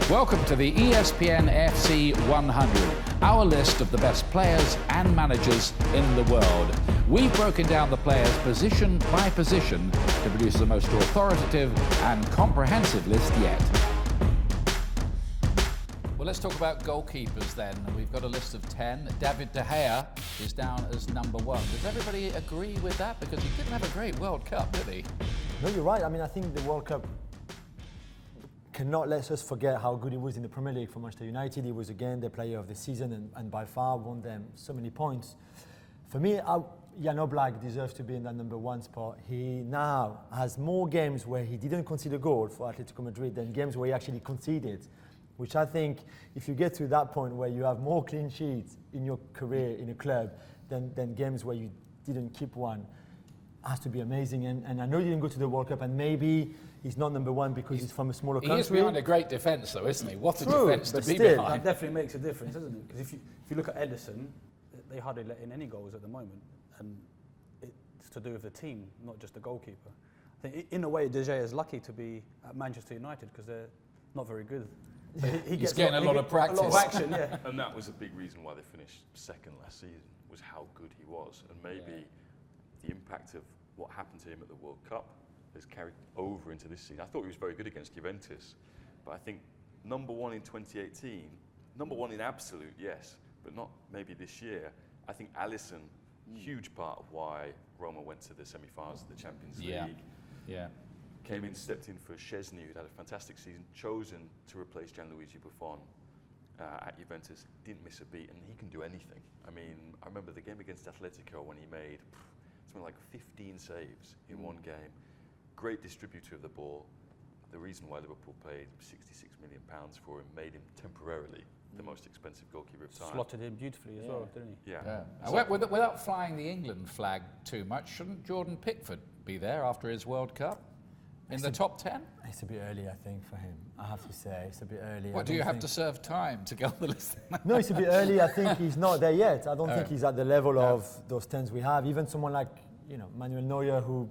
Welcome to the ESPN FC 100, our list of the best players and managers in the world. We've broken down the players position by position to produce the most authoritative and comprehensive list yet. Well, let's talk about goalkeepers then. We've got a list of 10. David De Gea is down as number 1. Does everybody agree with that? Because he didn't have a great World Cup, did he? No, you're right. I mean, I think the World Cup cannot let us forget how good he was in the Premier League for Manchester United. He was again the player of the season and by far won them so many points. For me, Jan Oblak deserves to be in that number 1 spot. He now has more games where he didn't concede a goal for Atletico Madrid than games where he actually conceded, which I think if you get to that point where you have more clean sheets in your career in a club than games where you didn't keep one, has to be amazing. And I know he didn't go to the World Cup, and maybe he's not number 1 because he's from a smaller country. He is behind a great defence though, isn't he? What a True, defence to be still, behind. That definitely makes a difference, doesn't it? Because if you look at Ederson, they hardly let in any goals at the moment, and it's to do with the team, not just the goalkeeper. I think in a way De Gea is lucky to be at Manchester United because they're not very good. So He's getting a lot of practice. A lot of action, yeah. And that was a big reason why they finished second last season, was how good he was. And maybe the impact of what happened to him at the World Cup has carried over into this season. I thought he was very good against Juventus, but I think number 1 in 2018, number 1 in absolute, yes, but not maybe this year. I think Alisson, huge part of why Roma went to the semi-finals of the Champions League. Yeah. Came in, stepped in for Szczesny, who'd had a fantastic season, chosen to replace Gianluigi Buffon at Juventus, didn't miss a beat, and he can do anything. I mean, I remember the game against Atletico when he made something like 15 saves in one game. Great distributor of the ball. The reason why Liverpool paid £66 million for him made him temporarily the most expensive goalkeeper of time. Slotted in beautifully as well, didn't he? Yeah. So, without flying the England flag too much, shouldn't Jordan Pickford be there after his World Cup? In the top 10? It's a bit early, I think, for him. I have to say, it's a bit early. What, do you have to serve time to go on the list? No, it's a bit early. I think he's not there yet. I don't think he's at the level of those 10s we have. Even someone like, Manuel Neuer, who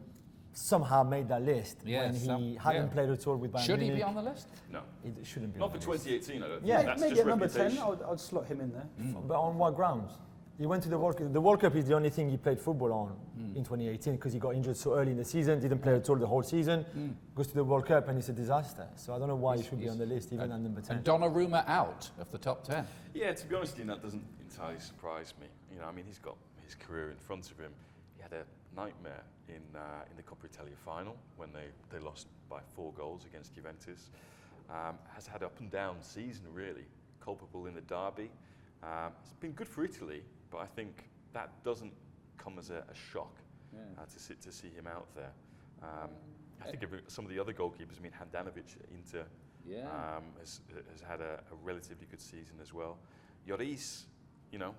somehow made that list when he hadn't played at all with Bayern Should he Munich. be on the list? No. It shouldn't be. Not on for the list. 2018, I don't think. Yeah, That's maybe just at number 10, reputation. I'd slot him in there. But on what grounds? He went to the World Cup. The World Cup is the only thing he played football on in 2018 because he got injured so early in the season, didn't play at all the whole season, goes to the World Cup and it's a disaster. So I don't know why he should be on the list, even at number 10. And Donnarumma out of the top 10. Yeah, to be honest, that doesn't entirely surprise me. I mean, he's got his career in front of him. He had a nightmare in the Coppa Italia final when they lost by 4 goals against Juventus. Has had up and down season, really. Culpable in the derby. It's been good for Italy, but I think that doesn't come as a shock to see him out there. I think of some of the other goalkeepers. I mean, Handanovic at Inter has had a relatively good season as well. Lloris,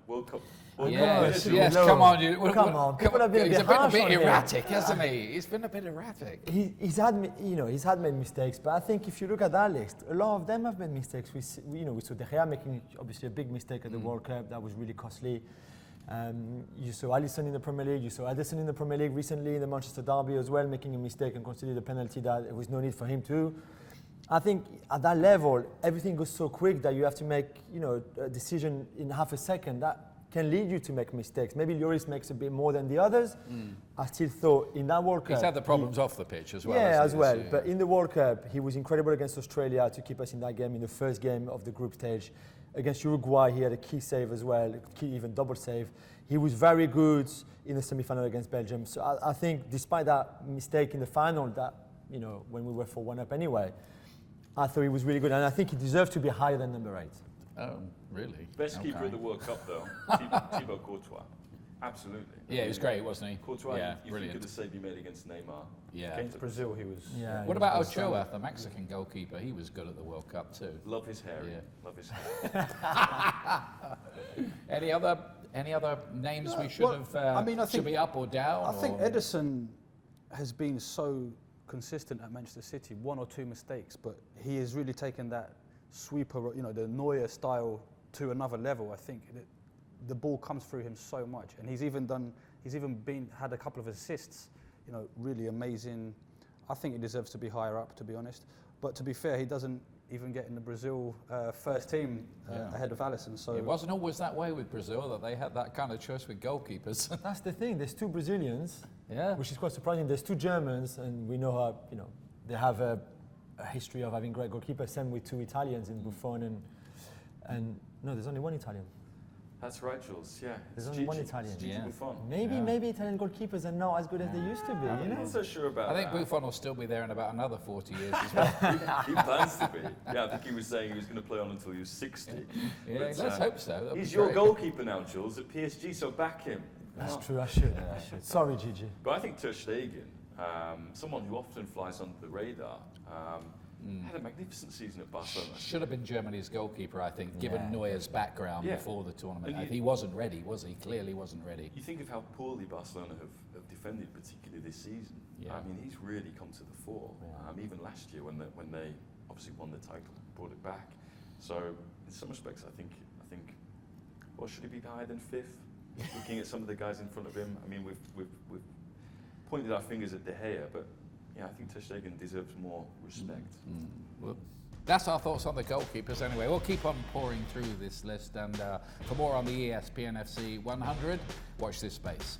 World Cup. Yes, come on. Come on. People have been he's a bit erratic, hasn't he? He's been a bit erratic. He's had made mistakes, but I think if you look at that list, a lot of them have made mistakes. We saw De Gea making obviously a big mistake at the World Cup. That was really costly. You saw Alisson in the Premier League. You saw Ederson in the Premier League recently in the Manchester derby as well, making a mistake and conceded a penalty that there was no need for him to. I think at that level, everything goes so quick that you have to make, a decision in half a second. That can lead you to make mistakes. Maybe Lloris makes a bit more than the others. I still thought in that World Cup... He's had the problems off the pitch as well. Yeah, as well. But in the World Cup, he was incredible against Australia to keep us in that game, in the first game of the group stage. Against Uruguay, he had a key save as well, even double save. He was very good in the semi-final against Belgium. So I think despite that mistake in the final, that, when we were 4-1 up anyway, I thought he was really good, and I think he deserves to be higher than number 8. Oh, really? Best keeper of the World Cup, though, Thibaut Courtois. Absolutely. Yeah, he was great, wasn't he? Courtois, you brilliant. think of the save he made against Neymar. Yeah. Against Brazil, he was... Yeah. What about Ochoa, the Mexican goalkeeper? He was good at the World Cup too. Love his hair. Yeah. Love his hair. Any other names we should have? I think should be up or down? I think Ederson has been so consistent at Manchester City, 1 or 2 mistakes, but he has really taken that sweeper, the Neuer style to another level. I think the ball comes through him so much, and he's even had a couple of assists, really amazing. I think he deserves to be higher up, to be honest. But to be fair, he doesn't even getting the Brazil first team ahead of Alisson. So it wasn't always that way with Brazil, that they had that kind of choice with goalkeepers. That's the thing. There's 2 Brazilians, Yeah. which is quite surprising. There's 2 Germans, and we know how they have a history of having great goalkeepers. Same with 2 Italians in Buffon and no, there's only 1 Italian. That's right, Jules. Yeah, There's only 1 Italian. Gigi Yeah. Buffon. Maybe Italian goalkeepers are not as good as they used to be. I'm not so sure about I think that. Buffon will still be there in about another 40 years as well. He plans to be. Yeah, I think he was saying he was going to play on until he was 60. Yeah, But, let's hope so. That'd He's be your great. goalkeeper now, Jules, at PSG, so back him. That's true. I should. Sorry, Gigi. But I think Ter Stegen, someone who often flies under the radar, had a magnificent season at Barcelona. Should have been Germany's goalkeeper, I think, given Neuer's background Yeah. before the tournament. And He wasn't ready, was he? Clearly wasn't ready. You think of how poorly Barcelona have defended, particularly this season. Yeah. I mean, he's really come to the fore. Even last year, when they obviously won the title, brought it back. So, in some respects, I think, well, should he be higher than 5th? Looking at some of the guys in front of him, I mean, we've pointed our fingers at De Gea, but yeah, I think Ter Stegen deserves more respect. Well, that's our thoughts on the goalkeepers anyway. We'll keep on pouring through this list, and for more on the ESPN FC 100, watch this space.